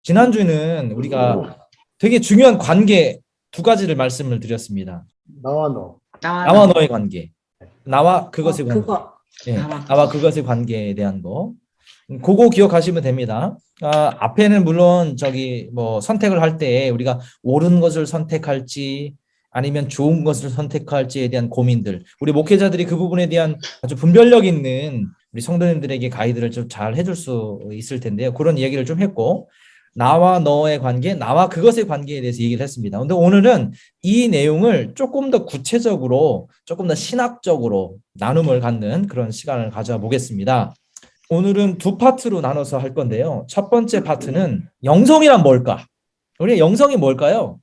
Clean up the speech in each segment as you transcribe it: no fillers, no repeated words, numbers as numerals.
지난주에는 우리가 되게 중요한 관계 두 가지를 말씀을 드렸습니다. 나와 너. 나와 너의 관계, 나와 그것의 관계, 그거. 예, 나와 그것의 관계에 대한 거, 그거 기억하시면 됩니다. 앞에는 물론 저기 뭐 선택을 할 때 우리가 옳은 것을 선택할지 아니면 좋은 것을 선택할지에 대한 고민들, 우리 목회자들이 그 부분에 대한 아주 분별력 있는 우리 성도님들에게 가이드를 좀 잘 해줄 수 있을 텐데요. 그런 얘기를 좀 했고, 나와 너의 관계, 나와 그것의 관계에 대해서 얘기를 했습니다. 근데 오늘은 이 내용을 조금 더 구체적으로, 조금 더 신학적으로 나눔을 갖는 그런 시간을 가져보겠습니다. 오늘은 두 파트로 나눠서 할 건데요. 첫 번째 파트는 영성이란 뭘까? 우리 영성이 뭘까요?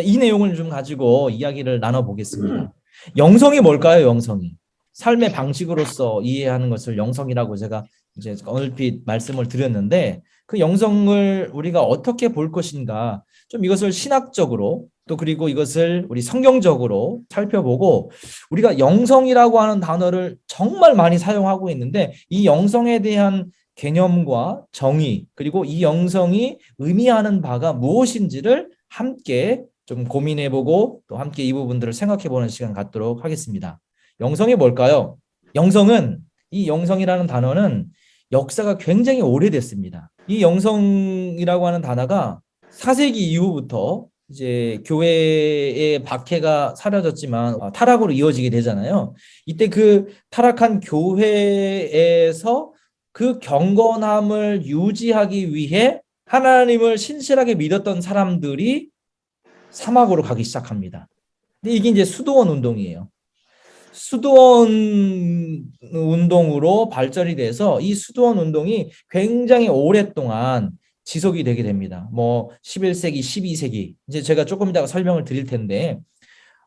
이 내용을 좀 가지고 이야기를 나눠보겠습니다. 영성이 뭘까요? 영성이. 삶의 방식으로서 이해하는 것을 영성이라고 제가 이제 얼핏 말씀을 드렸는데, 그 영성을 우리가 어떻게 볼 것인가, 좀 이것을 신학적으로 또 그리고 이것을 우리 성경적으로 살펴보고, 우리가 영성이라고 하는 단어를 정말 많이 사용하고 있는데 이 영성에 대한 개념과 정의, 그리고 이 영성이 의미하는 바가 무엇인지를 함께 좀 고민해보고 또 함께 이 부분들을 생각해보는 시간 갖도록 하겠습니다. 영성이 뭘까요? 영성은, 이 영성이라는 단어는 역사가 굉장히 오래됐습니다. 이 영성이라고 하는 단어가 4세기 이후부터 이제 교회의 박해가 사라졌지만 타락으로 이어지게 되잖아요. 이때 그 타락한 교회에서 그 경건함을 유지하기 위해 하나님을 신실하게 믿었던 사람들이 사막으로 가기 시작합니다. 근데 이게 이제 수도원 운동이에요. 수도원 운동으로 발전이 돼서 이 수도원 운동이 굉장히 오랫동안 지속이 되게 됩니다. 뭐 11세기, 12세기, 이제 제가 조금 이따가 설명을 드릴 텐데,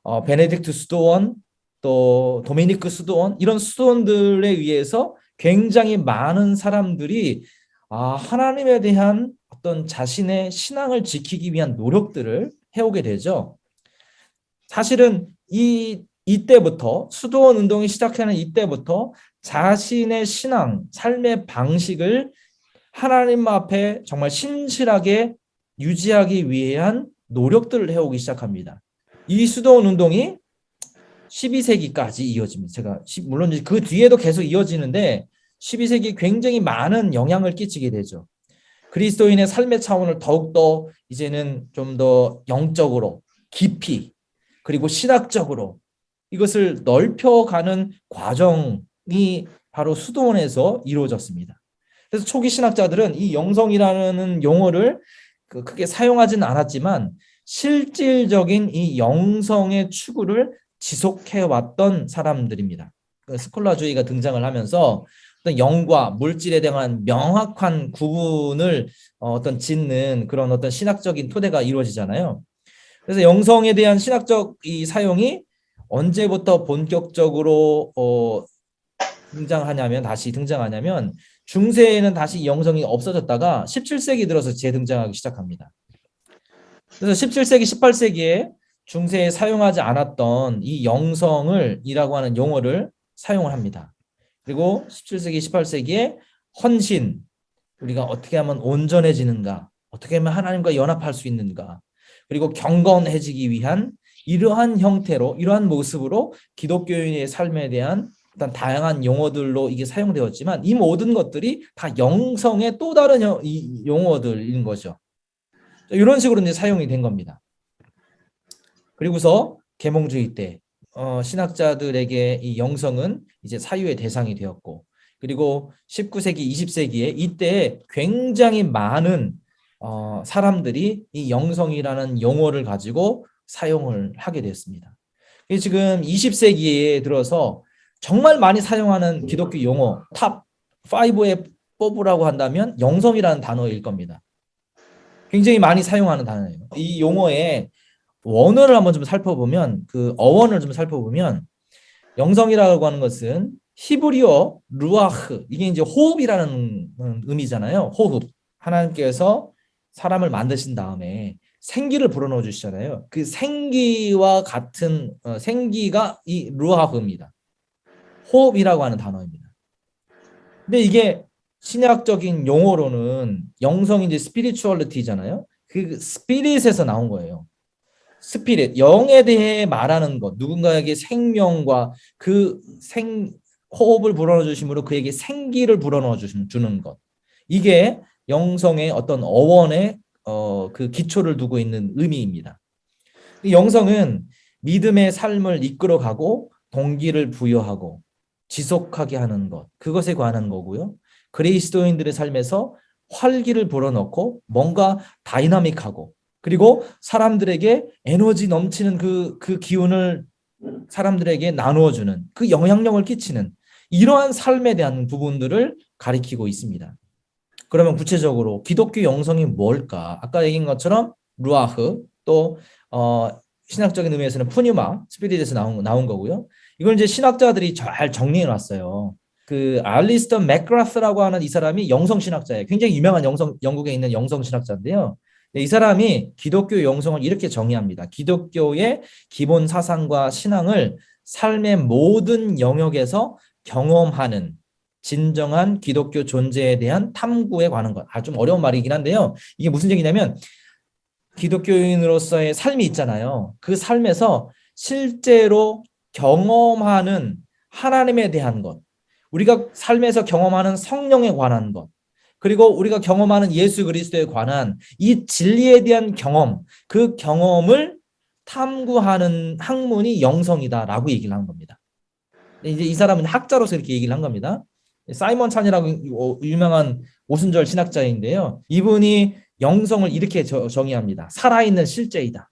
베네딕트 수도원, 또 도미니크 수도원, 이런 수도원들에 의해서 굉장히 많은 사람들이 하나님에 대한 어떤 자신의 신앙을 지키기 위한 노력들을 해오게 되죠. 사실은 이때부터, 수도원 운동이 시작하는 이때부터 자신의 신앙, 삶의 방식을 하나님 앞에 정말 신실하게 유지하기 위한 노력들을 해오기 시작합니다. 이 수도원 운동이 12세기까지 이어집니다. 물론 그 뒤에도 계속 이어지는데 12세기 굉장히 많은 영향을 끼치게 되죠. 그리스도인의 삶의 차원을 더욱더 이제는 좀 더 영적으로 깊이, 그리고 신학적으로 이것을 넓혀가는 과정이 바로 수도원에서 이루어졌습니다. 그래서 초기 신학자들은 이 영성이라는 용어를 크게 사용하지는 않았지만 실질적인 이 영성의 추구를 지속해왔던 사람들입니다. 스콜라주의가 등장을 하면서 어떤 영과 물질에 대한 명확한 구분을 짓는 그런 어떤 신학적인 토대가 이루어지잖아요. 그래서 영성에 대한 신학적 이 사용이 언제부터 본격적으로 다시 등장하냐면 중세에는 다시 영성이 없어졌다가 17세기 들어서 재등장하기 시작합니다. 그래서 17세기, 18세기에 중세에 사용하지 않았던 이 영성을 이라고 하는 용어를 사용을 합니다. 그리고 17세기, 18세기에 헌신, 우리가 어떻게 하면 온전해지는가, 어떻게 하면 하나님과 연합할 수 있는가, 그리고 경건해지기 위한 이러한 형태로, 이러한 모습으로 기독교인의 삶에 대한 어떤 다양한 용어들로 이게 사용되었지만 이 모든 것들이 다 영성의 또 다른 용어들인 거죠. 이런 식으로 이제 사용이 된 겁니다. 그리고서 계몽주의 때 신학자들에게 이 영성은 이제 사유의 대상이 되었고, 그리고 19세기, 20세기에 이때 굉장히 많은 사람들이 이 영성이라는 용어를 가지고 사용을 하게 됐습니다. 지금 20세기에 들어서 정말 많이 사용하는 기독교 용어 탑 5에 뽑으라고 한다면 영성이라는 단어일 겁니다. 굉장히 많이 사용하는 단어예요. 이 용어의 원어를 한번 좀 살펴보면, 그 어원을 좀 살펴보면, 영성이라고 하는 것은 히브리어 루아흐, 이게 이제 호흡이라는 의미잖아요. 호흡. 하나님께서 사람을 만드신 다음에 생기를 불어넣어 주시잖아요. 그 생기와 같은 생기가 이 루아흐입니다. 호흡이라고 하는 단어입니다. 근데 이게 신학적인 용어로는 영성이 이제 스피리추얼리티잖아요. 그 스피릿에서 나온 거예요. 스피릿, 영에 대해 말하는 것, 누군가에게 생명과 호흡을 불어넣어 주심으로 그에게 생기를 불어넣어 주는 것. 이게 영성의 어떤 어원의 그 기초를 두고 있는 의미입니다. 영성은 믿음의 삶을 이끌어가고 동기를 부여하고 지속하게 하는 것, 그것에 관한 거고요. 그리스도인들의 삶에서 활기를 불어넣고 뭔가 다이나믹하고 그리고 사람들에게 에너지 넘치는 그 기운을 사람들에게 나누어주는 그 영향력을 끼치는 이러한 삶에 대한 부분들을 가리키고 있습니다. 그러면 구체적으로 기독교 영성이 뭘까? 아까 얘기한 것처럼 루아흐 또 신학적인 의미에서는 푸뉴마, 스피릿에서 나온 거고요. 이걸 이제 신학자들이 잘 정리해 놨어요. 그 알리스터 맥그라스라고 하는 이 사람이 영성 신학자예요. 굉장히 유명한 영국에 있는 영성 신학자인데요. 이 사람이 기독교 영성을 이렇게 정의합니다. 기독교의 기본 사상과 신앙을 삶의 모든 영역에서 경험하는 진정한 기독교 존재에 대한 탐구에 관한 것. 좀 어려운 말이긴 한데요. 이게 무슨 얘기냐면 기독교인으로서의 삶이 있잖아요. 그 삶에서 실제로 경험하는 하나님에 대한 것, 우리가 삶에서 경험하는 성령에 관한 것, 그리고 우리가 경험하는 예수 그리스도에 관한 이 진리에 대한 경험, 그 경험을 탐구하는 학문이 영성이다라고 얘기를 한 겁니다. 이제 이 사람은 학자로서 이렇게 얘기를 한 겁니다. 사이먼 찬이라고 유명한 오순절 신학자인데요. 이분이 영성을 이렇게 정의합니다. 살아있는 실제이다.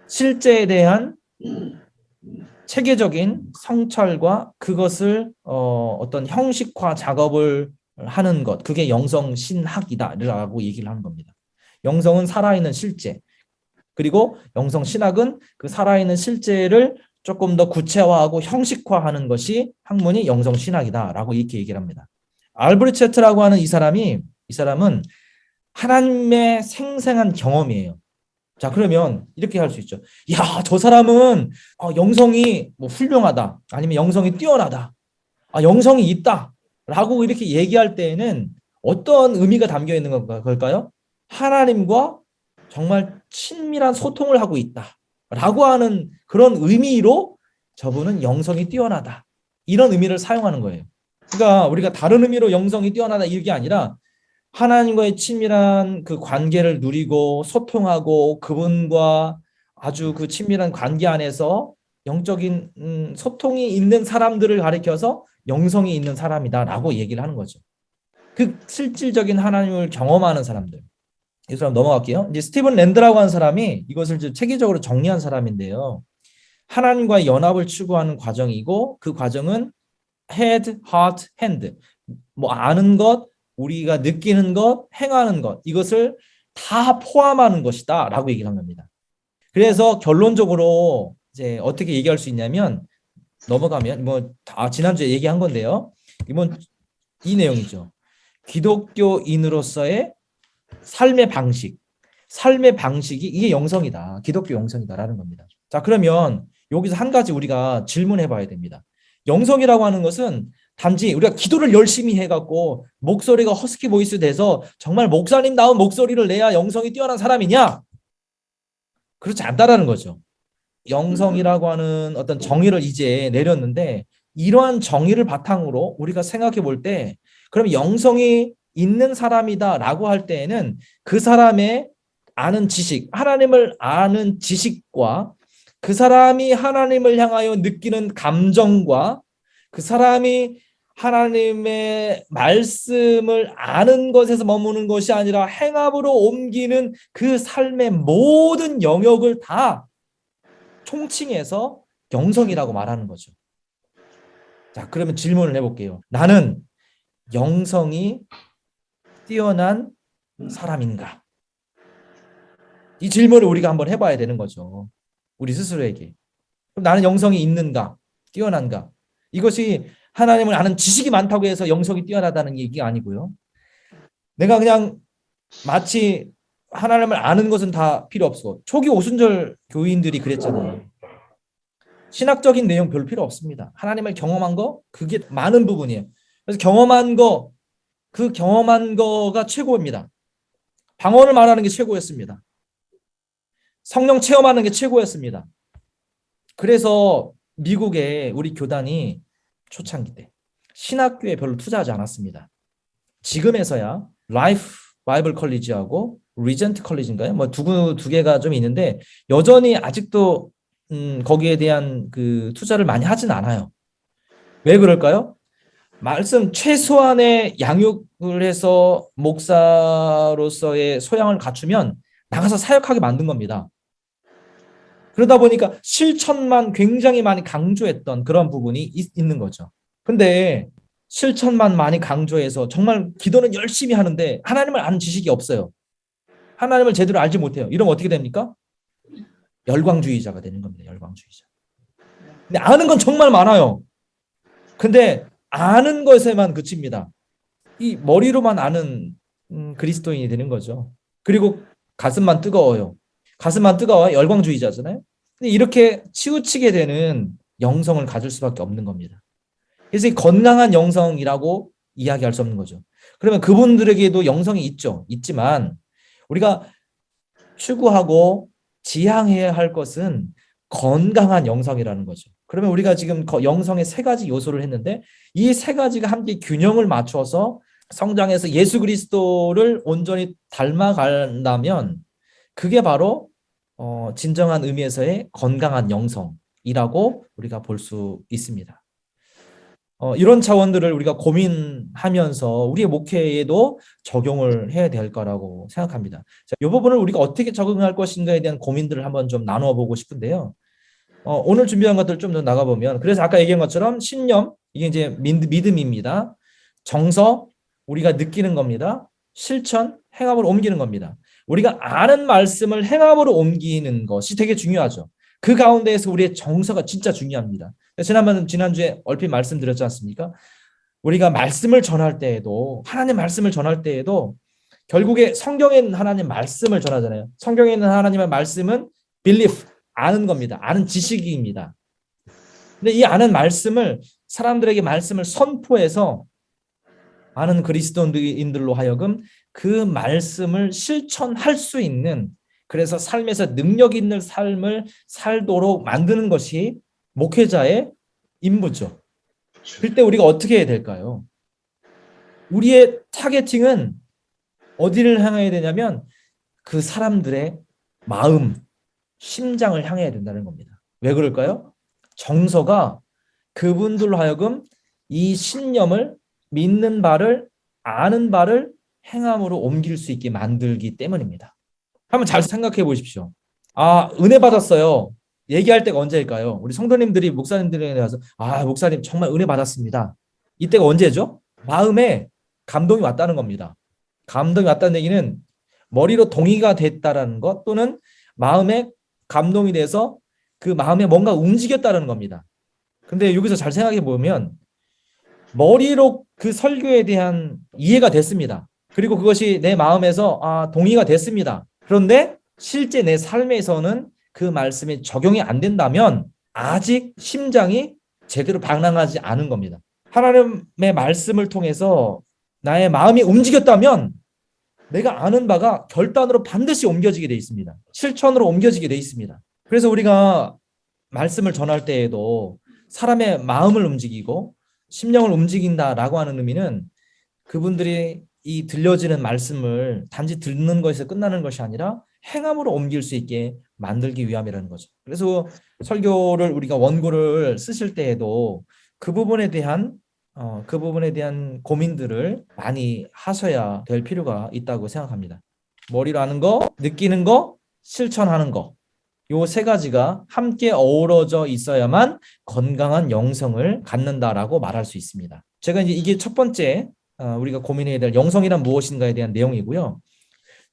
실제에 대한 체계적인 성찰과 그것을 어떤 형식화 작업을 하는 것, 그게 영성 신학이다라고 얘기를 하는 겁니다. 영성은 살아있는 실제, 그리고 영성 신학은 그 살아있는 실제를 조금 더 구체화하고 형식화하는 것이 학문이 영성 신학이다라고 이렇게 얘기를 합니다. 알브리체트라고 하는 이 사람은 하나님의 생생한 경험이에요. 자, 그러면 이렇게 할 수 있죠. 야, 저 사람은 영성이 뭐 훌륭하다. 아니면 영성이 뛰어나다. 영성이 있다. 라고 이렇게 얘기할 때에는 어떤 의미가 담겨 있는 걸까요? 하나님과 정말 친밀한 소통을 하고 있다. 라고 하는 그런 의미로 저분은 영성이 뛰어나다. 이런 의미를 사용하는 거예요. 그러니까 우리가 다른 의미로 영성이 뛰어나다 이게 아니라 하나님과의 친밀한 그 관계를 누리고 소통하고 그분과 아주 그 친밀한 관계 안에서 영적인 소통이 있는 사람들을 가리켜서 영성이 있는 사람이다라고 얘기를 하는 거죠. 그 실질적인 하나님을 경험하는 사람들. 이 사람 넘어갈게요. 이제 스티븐 랜드라고 하는 사람이 이것을 체계적으로 정리한 사람인데요. 하나님과의 연합을 추구하는 과정이고 그 과정은 head, heart, hand. 뭐 아는 것, 우리가 느끼는 것, 행하는 것 이것을 다 포함하는 것이다라고 얘기를 한 겁니다. 그래서 결론적으로 이제 어떻게 얘기할 수 있냐면 넘어가면 뭐 다 지난주에 얘기한 건데요. 이번 이 내용이죠. 기독교인으로서의 삶의 방식이 이게 영성이다. 기독교 영성이다라는 겁니다. 자, 그러면 여기서 한 가지 우리가 질문해 봐야 됩니다. 영성이라고 하는 것은 단지 우리가 기도를 열심히 해갖고 목소리가 허스키 보이스 돼서 정말 목사님다운 목소리를 내야 영성이 뛰어난 사람이냐? 그렇지 않다라는 거죠. 영성이라고 하는 어떤 정의를 이제 내렸는데 이러한 정의를 바탕으로 우리가 생각해 볼 때 그럼 영성이 있는 사람이다라고 할 때에는 그 사람의 아는 지식, 하나님을 아는 지식과 그 사람이 하나님을 향하여 느끼는 감정과 그 사람이 하나님의 말씀을 아는 것에서 머무는 것이 아니라 행함으로 옮기는 그 삶의 모든 영역을 다 총칭해서 영성이라고 말하는 거죠. 자, 그러면 질문을 해볼게요. 나는 영성이 뛰어난 사람인가? 이 질문을 우리가 한번 해봐야 되는 거죠. 우리 스스로에게. 그럼 나는 영성이 있는가? 뛰어난가? 이것이 하나님을 아는 지식이 많다고 해서 영성이 뛰어나다는 얘기가 아니고요. 내가 그냥 마치 하나님을 아는 것은 다 필요 없어. 초기 오순절 교인들이 그랬잖아요. 신학적인 내용 별 필요 없습니다. 하나님을 경험한 거 그게 많은 부분이에요. 그래서 경험한 거 그 경험한 거가 최고입니다. 방언을 말하는 게 최고였습니다. 성령 체험하는 게 최고였습니다. 그래서 미국의 우리 교단이 초창기 때 신학교에 별로 투자하지 않았습니다. 지금에서야 라이프 바이블 컬리지하고 리전트 컬리지인가요? 뭐 두 개가 좀 있는데 여전히 아직도 거기에 대한 그 투자를 많이 하진 않아요. 왜 그럴까요? 말씀 최소한의 양육을 해서 목사로서의 소양을 갖추면 나가서 사역하게 만든 겁니다. 그러다 보니까 실천만 굉장히 많이 강조했던 그런 부분이 있는 거죠. 근데 실천만 많이 강조해서 정말 기도는 열심히 하는데 하나님을 아는 지식이 없어요. 하나님을 제대로 알지 못해요. 이러면 어떻게 됩니까? 열광주의자가 되는 겁니다. 열광주의자. 근데 아는 건 정말 많아요. 근데 아는 것에만 그칩니다. 이 머리로만 아는 그리스도인이 되는 거죠. 그리고 가슴만 뜨거워요. 가슴만 뜨거워 열광주의자잖아요. 근데 이렇게 치우치게 되는 영성을 가질 수밖에 없는 겁니다. 그래서 이 건강한 영성이라고 이야기할 수 없는 거죠. 그러면 그분들에게도 영성이 있죠. 있지만 우리가 추구하고 지향해야 할 것은 건강한 영성이라는 거죠. 그러면 우리가 지금 영성의 세 가지 요소를 했는데 이 세 가지가 함께 균형을 맞춰서 성장해서 예수 그리스도를 온전히 닮아간다면 그게 바로 진정한 의미에서의 건강한 영성이라고 우리가 볼 수 있습니다. 이런 차원들을 우리가 고민하면서 우리의 목회에도 적용을 해야 될 거라고 생각합니다. 자, 이 부분을 우리가 어떻게 적응할 것인가에 대한 고민들을 한번 좀 나누어 보고 싶은데요. 오늘 준비한 것들 좀 더 나가보면 그래서 아까 얘기한 것처럼 신념 이게 이제 믿음입니다. 정서 우리가 느끼는 겁니다. 실천 행함으로 옮기는 겁니다. 우리가 아는 말씀을 행함으로 옮기는 것이 되게 중요하죠. 그 가운데에서 우리의 정서가 진짜 중요합니다. 지난주에 얼핏 말씀드렸지 않습니까? 우리가 말씀을 전할 때에도 하나님 말씀을 전할 때에도 결국에 성경에 있는 하나님 말씀을 전하잖아요. 성경에 있는 하나님의 말씀은 belief 아는 겁니다. 아는 지식입니다. 근데 이 아는 말씀을 사람들에게 말씀을 선포해서 아는 그리스도인들로 하여금 그 말씀을 실천할 수 있는 그래서 삶에서 능력 있는 삶을 살도록 만드는 것이 목회자의 임무죠. 그때 우리가 어떻게 해야 될까요? 우리의 타겟팅은 어디를 향해야 되냐면 그 사람들의 마음, 심장을 향해야 된다는 겁니다. 왜 그럴까요? 정서가 그분들로 하여금 이 신념을 믿는 바를 아는 바를 행함으로 옮길 수 있게 만들기 때문입니다. 한번 잘 생각해 보십시오. 은혜 받았어요. 얘기할 때가 언제일까요? 우리 성도님들이 목사님들에게 가서 목사님 정말 은혜 받았습니다. 이때가 언제죠? 마음에 감동이 왔다는 겁니다. 감동이 왔다는 얘기는 머리로 동의가 됐다라는 것 또는 마음에 감동이 돼서 그 마음에 뭔가 움직였다는 겁니다. 근데 여기서 잘 생각해 보면 머리로 그 설교에 대한 이해가 됐습니다. 그리고 그것이 내 마음에서 동의가 됐습니다. 그런데 실제 내 삶에서는 그 말씀이 적용이 안 된다면 아직 심장이 제대로 방랑하지 않은 겁니다. 하나님의 말씀을 통해서 나의 마음이 움직였다면 내가 아는 바가 결단으로 반드시 옮겨지게 돼 있습니다. 실천으로 옮겨지게 돼 있습니다. 그래서 우리가 말씀을 전할 때에도 사람의 마음을 움직이고 심령을 움직인다라고 하는 의미는 그분들이 이 들려지는 말씀을 단지 듣는 것에서 끝나는 것이 아니라 행함으로 옮길 수 있게 만들기 위함이라는 거죠. 그래서 설교를 우리가 원고를 쓰실 때에도 그 부분에 대한 고민들을 많이 하셔야 될 필요가 있다고 생각합니다. 머리로 아는 거, 느끼는 거, 실천하는 거. 요 세 가지가 함께 어우러져 있어야만 건강한 영성을 갖는다라고 말할 수 있습니다. 제가 이제 이게 첫 번째 우리가 고민해야 될 영성이란 무엇인가에 대한 내용이고요.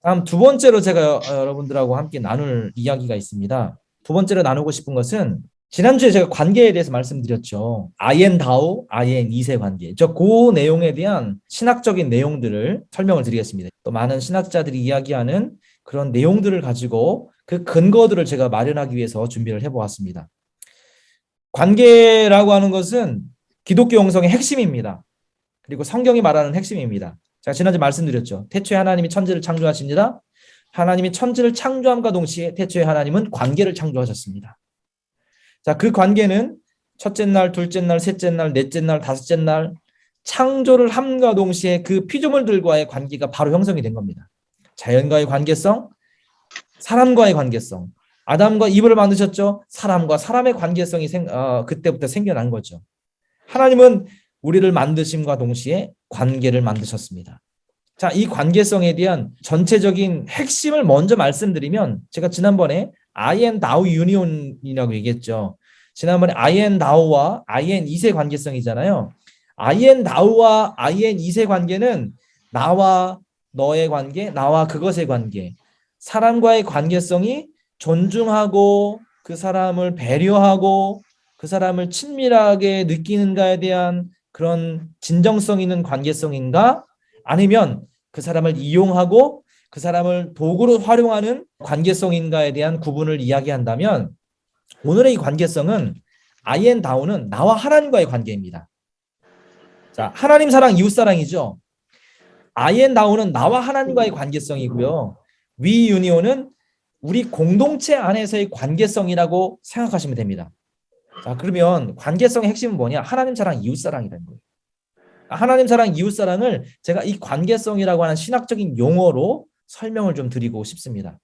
다음 두 번째로 제가 여러분들하고 함께 나눌 이야기가 있습니다. 두 번째로 나누고 싶은 것은 지난주에 제가 관계에 대해서 말씀드렸죠. 아옌다오, 아옌 2세 관계. 그 내용에 대한 신학적인 내용들을 설명을 드리겠습니다. 또 많은 신학자들이 이야기하는 그런 내용들을 가지고 그 근거들을 제가 마련하기 위해서 준비를 해보았습니다. 관계라고 하는 것은 기독교 영성의 핵심입니다. 그리고 성경이 말하는 핵심입니다. 제가 지난주에 말씀드렸죠. 태초에 하나님이 천지를 창조하십니다. 하나님이 천지를 창조함과 동시에 태초에 하나님은 관계를 창조하셨습니다. 자, 그 관계는 첫째 날, 둘째 날, 셋째 날, 넷째 날, 다섯째 날 창조를 함과 동시에 그 피조물들과의 관계가 바로 형성이 된 겁니다. 자연과의 관계성, 사람과의 관계성. 아담과 이브를 만드셨죠. 사람과 사람의 관계성이 그때부터 생겨난 거죠. 하나님은 우리를 만드심과 동시에 관계를 만드셨습니다. 자, 이 관계성에 대한 전체적인 핵심을 먼저 말씀드리면, 제가 지난번에 I and thou union이라고 얘기했죠. 지난번에 I and thou와 I and it의 관계성이잖아요. I and thou와 I and it의 관계는 나와 너의 관계, 나와 그것의 관계, 사람과의 관계성이 존중하고 그 사람을 배려하고 그 사람을 친밀하게 느끼는가에 대한 그런 진정성 있는 관계성인가? 아니면 그 사람을 이용하고 그 사람을 도구로 활용하는 관계성인가에 대한 구분을 이야기한다면, 오늘의 이 관계성은 I and thou는 나와 하나님과의 관계입니다. 자, 하나님 사랑, 이웃 사랑이죠. I and thou는 나와 하나님과의 관계성이고요. We union은 우리 공동체 안에서의 관계성이라고 생각하시면 됩니다. 자, 그러면 관계성의 핵심은 뭐냐? 하나님 사랑, 이웃 사랑이라는 거예요. 하나님 사랑, 이웃 사랑을 제가 이 관계성이라고 하는 신학적인 용어로 설명을 좀 드리고 싶습니다.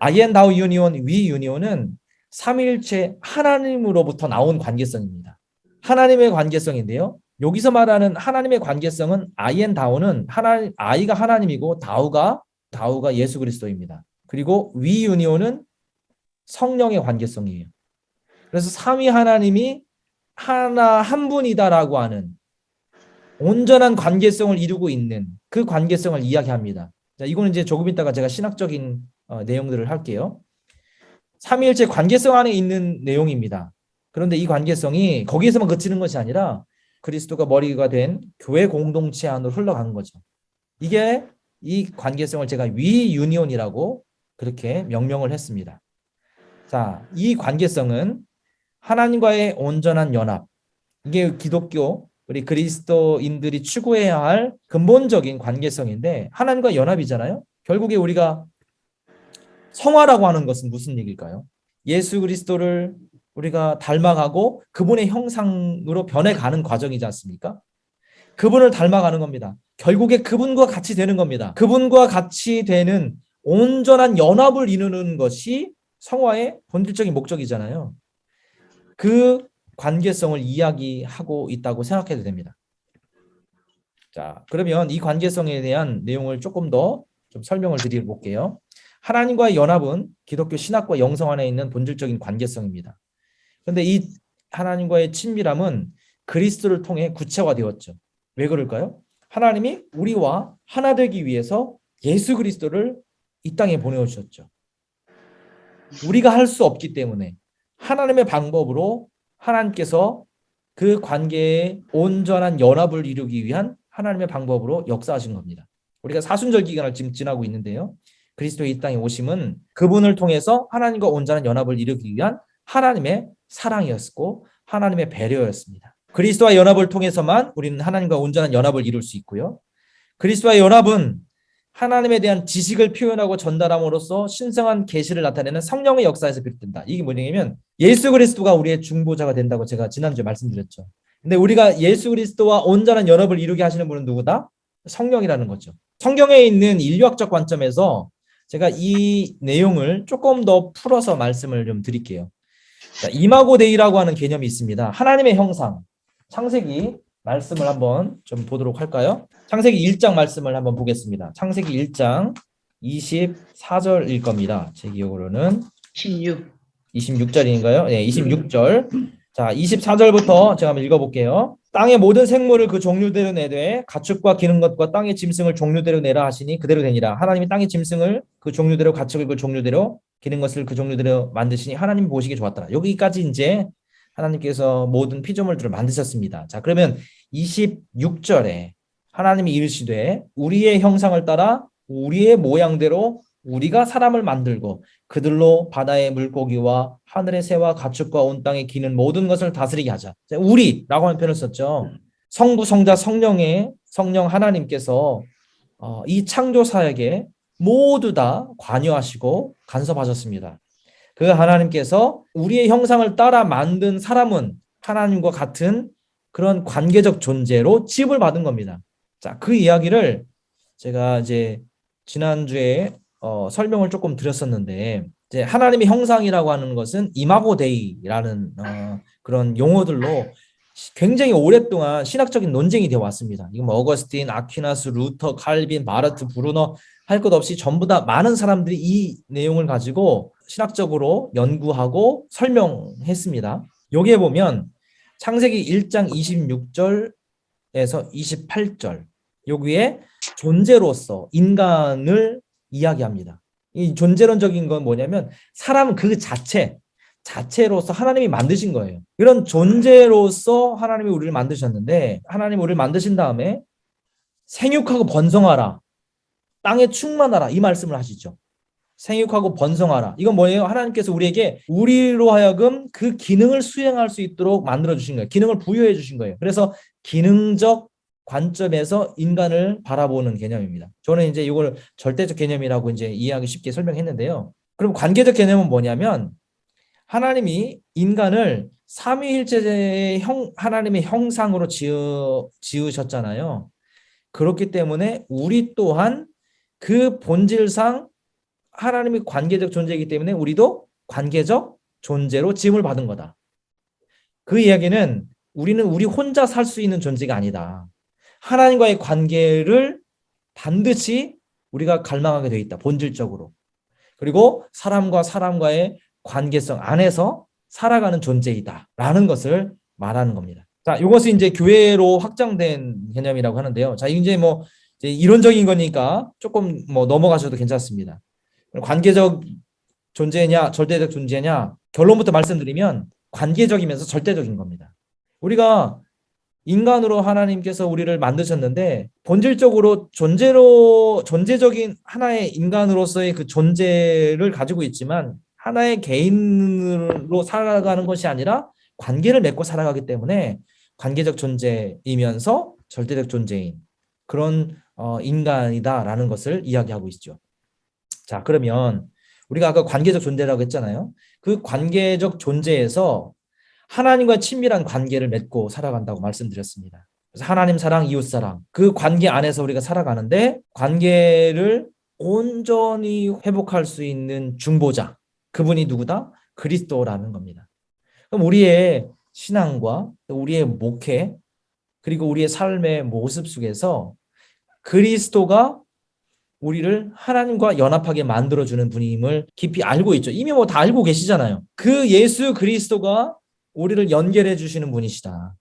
I and thou union, we union은 삼위일체 하나님으로부터 나온 관계성입니다. 하나님의 관계성인데요. 여기서 말하는 하나님의 관계성은 I and thou는 I가 하나님이고 thou가 예수 그리스도입니다. 그리고 we union은 성령의 관계성이에요. 그래서 삼위 하나님이 한 분이다라고 하는 온전한 관계성을 이루고 있는 그 관계성을 이야기합니다. 자, 이거는 이제 조금 있다가 제가 신학적인 내용들을 할게요. 삼위일체 관계성 안에 있는 내용입니다. 그런데 이 관계성이 거기에서만 그치는 것이 아니라 그리스도가 머리가 된 교회 공동체 안으로 흘러가는 거죠. 이게 이 관계성을 제가 위 유니온이라고 그렇게 명명을 했습니다. 자, 이 관계성은 하나님과의 온전한 연합, 이게 기독교 우리 그리스도인들이 추구해야 할 근본적인 관계성인데, 하나님과 연합이잖아요. 결국에 우리가 성화라고 하는 것은 무슨 얘기일까요? 예수 그리스도를 우리가 닮아가고 그분의 형상으로 변해가는 과정이지 않습니까? 그분을 닮아가는 겁니다. 결국에 그분과 같이 되는 겁니다. 그분과 같이 되는 온전한 연합을 이루는 것이 성화의 본질적인 목적이잖아요. 그 관계성을 이야기하고 있다고 생각해도 됩니다. 자, 그러면 이 관계성에 대한 내용을 조금 더 좀 설명을 드려볼게요. 하나님과의 연합은 기독교 신학과 영성 안에 있는 본질적인 관계성입니다. 그런데 이 하나님과의 친밀함은 그리스도를 통해 구체화되었죠. 왜 그럴까요? 하나님이 우리와 하나 되기 위해서 예수 그리스도를 이 땅에 보내오셨죠. 우리가 할 수 없기 때문에 하나님의 방법으로 하나님께서 그 관계의 온전한 연합을 이루기 위한 하나님의 방법으로 역사하신 겁니다. 우리가 사순절 기간을 지금 지나고 있는데요. 그리스도의 이 땅에 오심은 그분을 통해서 하나님과 온전한 연합을 이루기 위한 하나님의 사랑이었고 하나님의 배려였습니다. 그리스도와 연합을 통해서만 우리는 하나님과 온전한 연합을 이룰 수 있고요. 그리스도와 연합은 하나님에 대한 지식을 표현하고 전달함으로써 신성한 계시를 나타내는 성령의 역사에서 비롯된다. 이게 뭐냐면 예수 그리스도가 우리의 중보자가 된다고 제가 지난주에 말씀드렸죠. 근데 우리가 예수 그리스도와 온전한 연합을 이루게 하시는 분은 누구다? 성령이라는 거죠. 성경에 있는 인류학적 관점에서 제가 이 내용을 조금 더 풀어서 말씀을 좀 드릴게요. 자, 이마고 데이라고 하는 개념이 있습니다. 하나님의 형상. 창세기 말씀을 한번 좀 보도록 할까요? 창세기 1장 말씀을 한번 보겠습니다. 창세기 1장 24절일 겁니다. 제 기억으로는 26절인가요? 네, 26절. 자, 24절부터 제가 한번 읽어볼게요. 땅의 모든 생물을 그 종류대로 내되 가축과 기는 것과 땅의 짐승을 종류대로 내라 하시니 그대로 되니라. 하나님이 땅의 짐승을 그 종류대로, 가축을 그 종류대로, 기는 것을 그 종류대로 만드시니 하나님이 보시기에 좋았더라. 여기까지 이제 하나님께서 모든 피조물들을 만드셨습니다. 자, 그러면 26절에 하나님이 이르시되 우리의 형상을 따라 우리의 모양대로 우리가 사람을 만들고 그들로 바다의 물고기와 하늘의 새와 가축과 온 땅에 기는 모든 것을 다스리게 하자. 우리라고 하는 표현을 썼죠. 성부, 성자, 성령의 성령 하나님께서 이 창조 사역에 모두 다 관여하시고 간섭하셨습니다. 그 하나님께서 우리의 형상을 따라 만든 사람은 하나님과 같은 그런 관계적 존재로 취급을 받은 겁니다. 자, 그 이야기를 제가 이제 지난주에 설명을 조금 드렸었는데, 이제 하나님의 형상이라고 하는 것은 이마고 데이라는 그런 용어들로 굉장히 오랫동안 신학적인 논쟁이 되어 왔습니다. 이거 뭐 어거스틴, 아퀴나스, 루터, 칼빈, 바르트, 브루너 할 것 없이 전부 다 많은 사람들이 이 내용을 가지고 신학적으로 연구하고 설명했습니다. 여기에 보면 창세기 1장 26절에서 28절 여기에 존재로서 인간을 이야기합니다. 이 존재론적인 건 뭐냐면 사람 그 자체로서 하나님이 만드신 거예요. 이런 존재로서 하나님이 우리를 만드셨는데, 하나님이 우리를 만드신 다음에 생육하고 번성하라, 땅에 충만하라, 이 말씀을 하시죠. 생육하고 번성하라. 이건 뭐예요? 하나님께서 우리에게 우리로 하여금 그 기능을 수행할 수 있도록 만들어 주신 거예요. 기능을 부여해 주신 거예요. 그래서 기능적 관점에서 인간을 바라보는 개념입니다. 저는 이제 이걸 절대적 개념이라고 이제 이해하기 쉽게 설명했는데요. 그럼 관계적 개념은 뭐냐면, 하나님이 인간을 삼위일체의 하나님의 형상으로 지으셨잖아요. 그렇기 때문에 우리 또한 그 본질상 하나님이 관계적 존재이기 때문에 우리도 관계적 존재로 지음을 받은 거다. 그 이야기는 우리는 우리 혼자 살 수 있는 존재가 아니다. 하나님과의 관계를 반드시 우리가 갈망하게 되어 있다. 본질적으로. 그리고 사람과 사람과의 관계성 안에서 살아가는 존재이다. 라는 것을 말하는 겁니다. 자, 이것이 이제 교회로 확장된 개념이라고 하는데요. 자, 이제 뭐 이제 이론적인 거니까 조금 뭐 넘어가셔도 괜찮습니다. 관계적 존재냐, 절대적 존재냐, 결론부터 말씀드리면 관계적이면서 절대적인 겁니다. 우리가 인간으로 하나님께서 우리를 만드셨는데, 본질적으로 존재적인 하나의 인간으로서의 그 존재를 가지고 있지만, 하나의 개인으로 살아가는 것이 아니라 관계를 맺고 살아가기 때문에 관계적 존재이면서 절대적 존재인 그런 인간이다라는 것을 이야기하고 있죠. 자, 그러면 우리가 아까 관계적 존재라고 했잖아요. 그 관계적 존재에서 하나님과 친밀한 관계를 맺고 살아간다고 말씀드렸습니다. 그래서 하나님 사랑, 이웃 사랑, 그 관계 안에서 우리가 살아가는데, 관계를 온전히 회복할 수 있는 중보자, 그분이 누구다? 그리스도라는 겁니다. 그럼 우리의 신앙과 우리의 목회, 그리고 우리의 삶의 모습 속에서 그리스도가 우리를 하나님과 연합하게 만들어주는 분임을 깊이 알고 있죠. 이미 뭐 다 알고 계시잖아요. 그 예수 그리스도가 우리를 연결해 주시는 분이시다.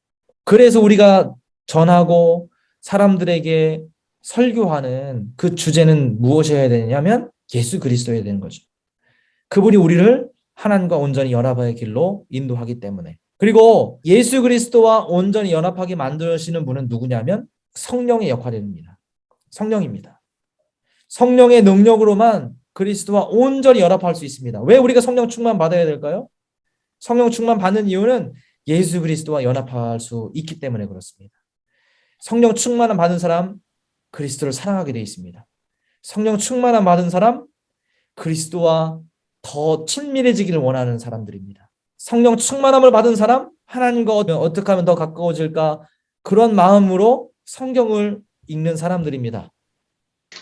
그래서 우리가 전하고 사람들에게 설교하는 그 주제는 무엇이어야 되냐면 예수 그리스도여야 되는 거죠. 그분이 우리를 하나님과 온전히 연합의 길로 인도하기 때문에. 그리고 예수 그리스도와 온전히 연합하게 만드시는 분은 누구냐면 성령의 역할입니다. 성령입니다. 성령의 능력으로만 그리스도와 온전히 연합할 수 있습니다. 왜 우리가 성령 충만 받아야 될까요? 성령 충만 받는 이유는 예수 그리스도와 연합할 수 있기 때문에 그렇습니다. 성령 충만함 받은 사람 그리스도를 사랑하게 되어 있습니다. 성령 충만함 받은 사람 그리스도와 더 친밀해지기를 원하는 사람들입니다. 성령 충만함을 받은 사람 하나님과 어떻게 하면 더 가까워질까, 그런 마음으로 성경을 읽는 사람들입니다.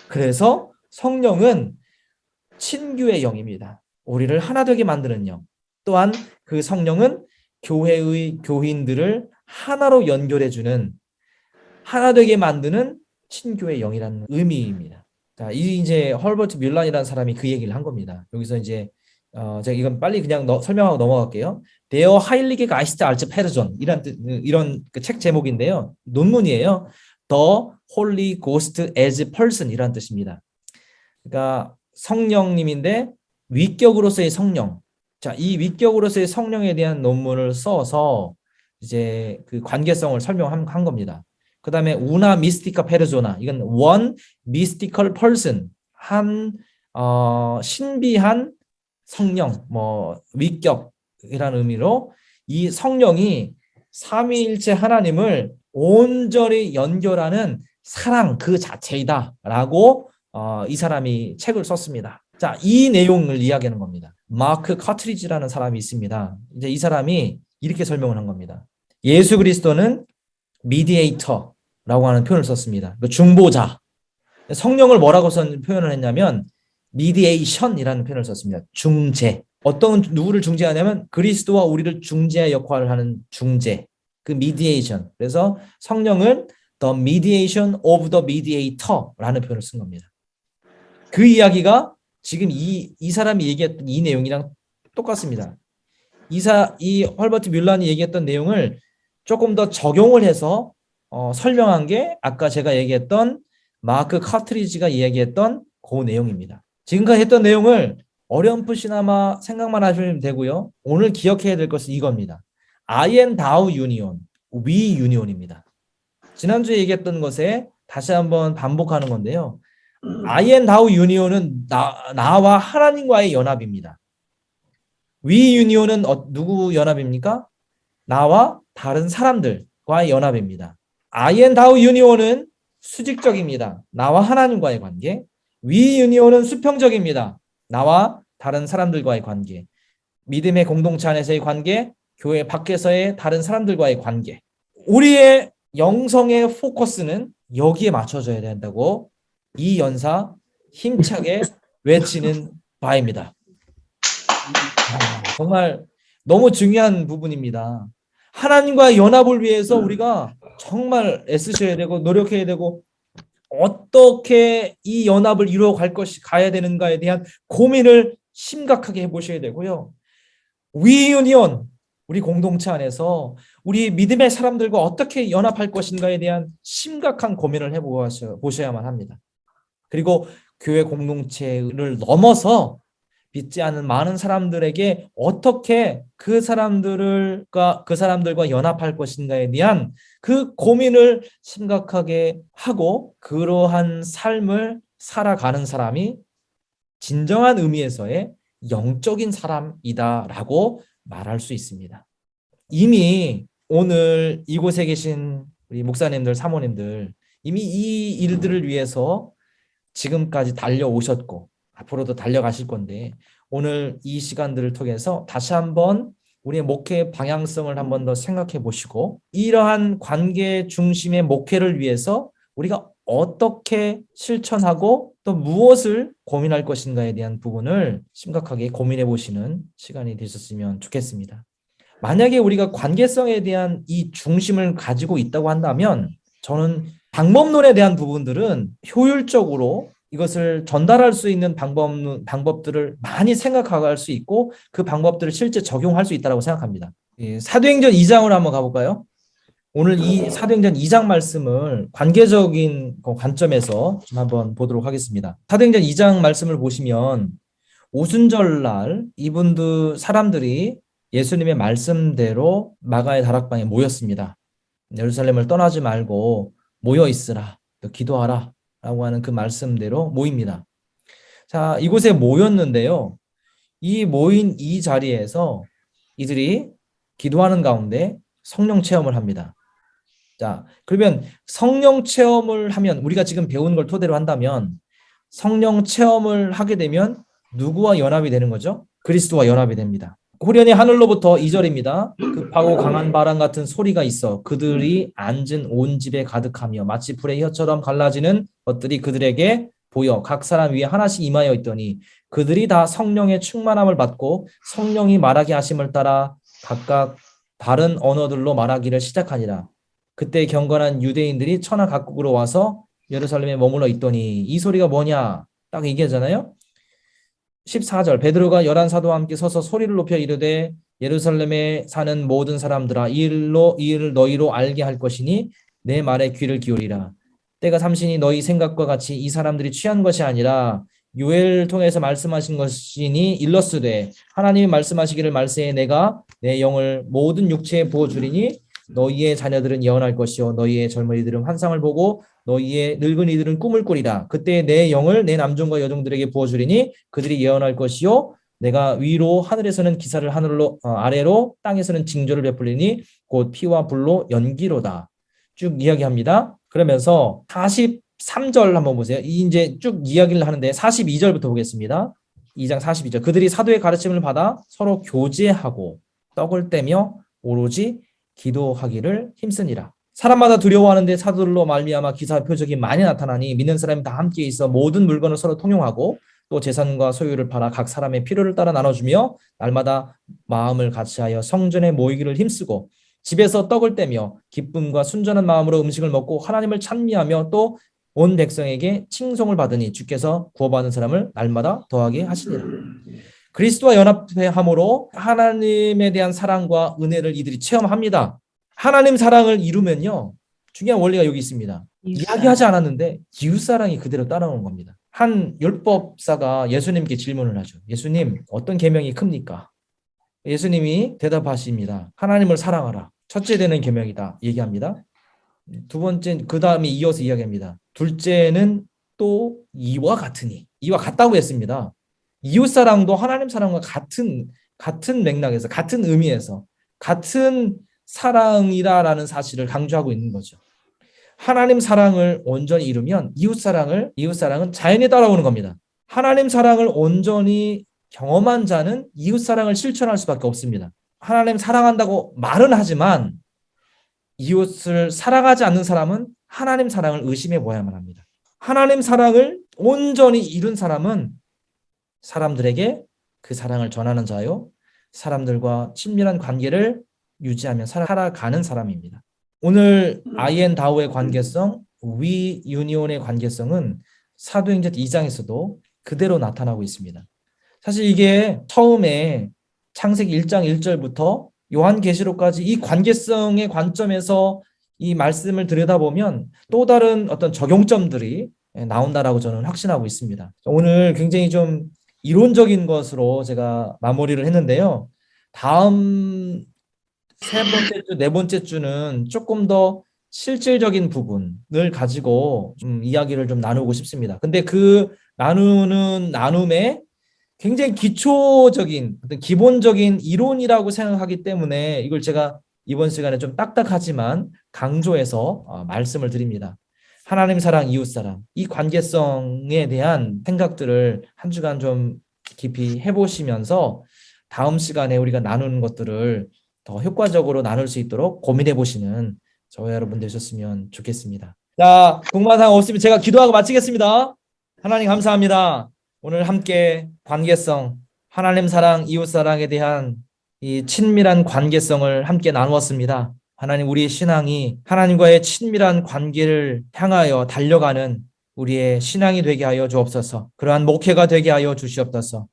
그래서 성령은 친교의 영입니다. 우리를 하나 되게 만드는 영. 또한 그 성령은 교회의 교인들을 하나로 연결해주는, 하나 되게 만드는 친교의 영이라는 의미입니다. 자, 이제 헐버트 뮬란이라는 사람이 그 얘기를 한 겁니다. 여기서 이제 제가 이건 빨리 그냥 설명하고 넘어갈게요. Der Heilige Geist als Person, 이런 그 책 제목인데요. 논문이에요. The Holy Ghost as Person 이란 뜻입니다. 그러니까 성령님인데 위격으로서의 성령. 자, 이 위격으로서의 성령에 대한 논문을 써서 이제 그 관계성을 설명한 겁니다. 그 다음에 우나 미스티카 페르소나, 이건 one mystical person, 한 신비한 성령, 뭐 위격이라는 의미로 이 성령이 삼위일체 하나님을 온전히 연결하는 사랑 그 자체이다라고 이 사람이 책을 썼습니다. 자, 이 내용을 이야기하는 겁니다. 마크 카트리지라는 사람이 있습니다. 이제 이 사람이 이렇게 설명을 한 겁니다. 예수 그리스도는 미디에이터라고 하는 표현을 썼습니다. 중보자. 성령을 뭐라고 표현을 했냐면 미디에이션이라는 표현을 썼습니다. 중재. 어떤 누구를 중재하냐면 그리스도와 우리를 중재의 역할을 하는 중재. 그 미디에이션. 그래서 성령은 the mediation of the mediator라는 표현을 쓴 겁니다. 그 이야기가 지금 이 사람이 얘기했던 이 내용이랑 똑같습니다. 이 헐버트 뮬란이 얘기했던 내용을 조금 더 적용을 해서 설명한 게 아까 제가 얘기했던 마크 카트리지가 얘기했던 그 내용입니다. 지금까지 했던 내용을 어렴풋이나마 생각만 하시면 되고요. 오늘 기억해야 될 것은 이겁니다. I and thou union, we union입니다. 지난주에 얘기했던 것에 다시 한번 반복하는 건데요. I and thou union은 나와 하나님과의 연합입니다. We union은 누구 연합입니까? 나와 다른 사람들과의 연합입니다. I and thou union은 수직적입니다. 나와 하나님과의 관계. We union은 수평적입니다. 나와 다른 사람들과의 관계. 믿음의 공동체 안에서의 관계, 교회 밖에서의 다른 사람들과의 관계. 우리의 영성의 포커스는 여기에 맞춰져야 된다고 이 연사 힘차게 외치는 바입니다. 정말 너무 중요한 부분입니다. 하나님과의 연합을 위해서 우리가 정말 애쓰셔야 되고 노력해야 되고 어떻게 이 연합을 가야 되는가에 대한 고민을 심각하게 해보셔야 되고요. We union, 우리 공동체 안에서 우리 믿음의 사람들과 어떻게 연합할 것인가에 대한 심각한 고민을 해보셔야만 합니다. 그리고 교회 공동체를 넘어서 믿지 않는 많은 사람들에게 어떻게 그 사람들과 연합할 것인가에 대한 그 고민을 심각하게 하고 그러한 삶을 살아가는 사람이 진정한 의미에서의 영적인 사람이다라고 말할 수 있습니다. 이미 오늘 이곳에 계신 우리 목사님들, 사모님들 이미 이 일들을 위해서 지금까지 달려오셨고 앞으로도 달려가실 건데 오늘 이 시간들을 통해서 다시 한번 우리의 목회 방향성을 한번 더 생각해 보시고 이러한 관계 중심의 목회를 위해서 우리가 어떻게 실천하고 또 무엇을 고민할 것인가에 대한 부분을 심각하게 고민해 보시는 시간이 되셨으면 좋겠습니다. 만약에 우리가 관계성에 대한 이 중심을 가지고 있다고 한다면 저는 방법론에 대한 부분들은 효율적으로 이것을 전달할 수 있는 방법들을 많이 생각할 수 있고 그 방법들을 실제 적용할 수 있다고 생각합니다. 사도행전 2장으로 한번 가볼까요? 오늘 이 사도행전 2장 말씀을 관계적인 관점에서 좀 한번 보도록 하겠습니다. 사도행전 2장 말씀을 보시면 오순절날 이분들 사람들이 예수님의 말씀대로 마가의 다락방에 모였습니다. 예루살렘을 떠나지 말고 모여 있으라, 기도하라 라고 하는 그 말씀대로 모입니다. 자, 이곳에 모였는데요. 이 모인 이 자리에서 이들이 기도하는 가운데 성령 체험을 합니다. 자, 그러면 성령 체험을 하면 우리가 지금 배운 걸 토대로 한다면 성령 체험을 하게 되면 누구와 연합이 되는 거죠? 그리스도와 연합이 됩니다. 후련히 하늘로부터 2절입니다. 급하고 강한 바람 같은 소리가 있어 그들이 앉은 온 집에 가득하며 마치 불의 혀처럼 갈라지는 것들이 그들에게 보여 각 사람 위에 하나씩 임하여 있더니 그들이 다 성령의 충만함을 받고 성령이 말하게 하심을 따라 각각 다른 언어들로 말하기를 시작하니라. 그때 경건한 유대인들이 천하 각국으로 와서 예루살렘에 머물러 있더니 이 소리가 뭐냐 딱 얘기하잖아요. 14절 베드로가 11사도와 함께 서서 소리를 높여 이르되 예루살렘에 사는 모든 사람들아 이 일을 너희로 알게 할 것이니 내 말에 귀를 기울이라. 때가 삼신이 너희 생각과 같이 이 사람들이 취한 것이 아니라 요엘을 통해서 말씀하신 것이니 일러스되 하나님이 말씀하시기를 말세에 내가 내 영을 모든 육체에 부어주리니 너희의 자녀들은 예언할 것이요 너희의 젊은이들은 환상을 보고 너희의 늙은이들은 꿈을 꾸리라. 그때 내 영을 내 남종과 여종들에게 부어주리니 그들이 예언할 것이요 내가 위로 하늘에서는 기사를 하늘로 아래로 땅에서는 징조를 베풀리니 곧 피와 불로 연기로다. 쭉 이야기합니다. 그러면서 43절 한번 보세요. 이 이제 쭉 이야기를 하는데 42절부터 보겠습니다. 2장 42절. 그들이 사도의 가르침을 받아 서로 교제하고 떡을 떼며 오로지 기도하기를 힘쓰니라. 사람마다 두려워하는데 사도들로 말미암아 기사 표적이 많이 나타나니 믿는 사람이 다 함께 있어 모든 물건을 서로 통용하고 또 재산과 소유를 팔아 각 사람의 필요를 따라 나눠주며 날마다 마음을 같이하여 성전에 모이기를 힘쓰고 집에서 떡을 떼며 기쁨과 순전한 마음으로 음식을 먹고 하나님을 찬미하며 또 온 백성에게 칭송을 받으니 주께서 구원받은 사람을 날마다 더하게 하시니라. 그리스도와 연합함으로 하나님에 대한 사랑과 은혜를 이들이 체험합니다. 하나님 사랑을 이루면요, 중요한 원리가 여기 있습니다. 이야기하지 않았는데 이웃사랑이 그대로 따라오는 겁니다. 한 율법사가 예수님께 질문을 하죠. 예수님, 어떤 계명이 큽니까? 예수님이 대답하십니다. 하나님을 사랑하라. 첫째 되는 계명이다 얘기합니다. 두 번째, 그 다음에 이어서 이야기합니다. 둘째는 또 이와 같으니, 이와 같다고 했습니다. 이웃사랑도 하나님 사랑과 같은 맥락에서, 같은 의미에서 같은 사랑이다라는 사실을 강조하고 있는 거죠. 하나님 사랑을 온전히 이루면 이웃사랑은 자연히 따라오는 겁니다. 하나님 사랑을 온전히 경험한 자는 이웃사랑을 실천할 수밖에 없습니다. 하나님 사랑한다고 말은 하지만 이웃을 사랑하지 않는 사람은 하나님 사랑을 의심해 보아야만 합니다. 하나님 사랑을 온전히 이룬 사람은 사람들에게 그 사랑을 전하는 자요, 사람들과 친밀한 관계를 유지하며 살아가는 사람입니다. 오늘 아이앤다오의 관계성, 위유니온의 관계성은 사도행전 2장에서도 그대로 나타나고 있습니다. 사실 이게 처음에 창세기 1장 1절부터 요한계시록까지 이 관계성의 관점에서 이 말씀을 들여다보면 또 다른 어떤 적용점들이 나온다라고 저는 확신하고 있습니다. 오늘 굉장히 좀 이론적인 것으로 제가 마무리를 했는데요. 다음 세 번째 주, 네 번째 주는 조금 더 실질적인 부분을 가지고 이야기를 좀 나누고 싶습니다. 근데 그 나눔에 굉장히 기초적인, 어떤 기본적인 이론이라고 생각하기 때문에 이걸 제가 이번 시간에 좀 딱딱하지만 강조해서 말씀을 드립니다. 하나님 사랑, 이웃 사랑, 이 관계성에 대한 생각들을 한 주간 좀 깊이 해보시면서 다음 시간에 우리가 나누는 것들을 더 효과적으로 나눌 수 있도록 고민해 보시는 저와 여러분 되셨으면 좋겠습니다. 자, 궁금한 사항 없으면 제가 기도하고 마치겠습니다. 하나님 감사합니다. 오늘 함께 관계성, 하나님 사랑, 이웃 사랑에 대한 이 친밀한 관계성을 함께 나누었습니다. 하나님, 우리의 신앙이 하나님과의 친밀한 관계를 향하여 달려가는 우리의 신앙이 되게 하여 주옵소서. 그러한 목회가 되게 하여 주시옵소서.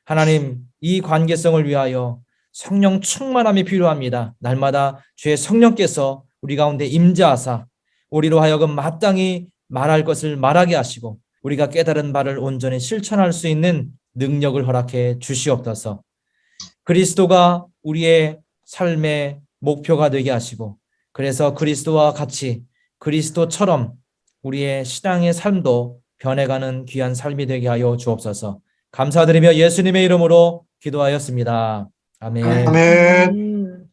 하나님, 이 관계성을 위하여 성령 충만함이 필요합니다. 날마다 주의 성령께서 우리 가운데 임재하사 우리로 하여금 마땅히 말할 것을 말하게 하시고 우리가 깨달은 바를 온전히 실천할 수 있는 능력을 허락해 주시옵소서. 그리스도가 우리의 삶의 목표가 되게 하시고 그래서 그리스도와 같이 그리스도처럼 우리의 신앙의 삶도 변해가는 귀한 삶이 되게 하여 주옵소서. 감사드리며 예수님의 이름으로 기도하였습니다. 아멘. 아멘.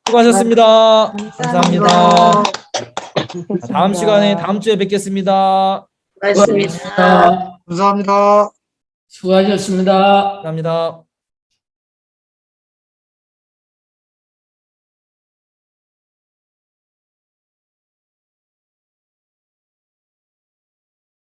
수고하셨습니다. 감사합니다. 감사합니다. 다음 시간에 다음 주에 뵙겠습니다. 고맙습니다. 감사합니다. 수고하셨습니다. 감사합니다.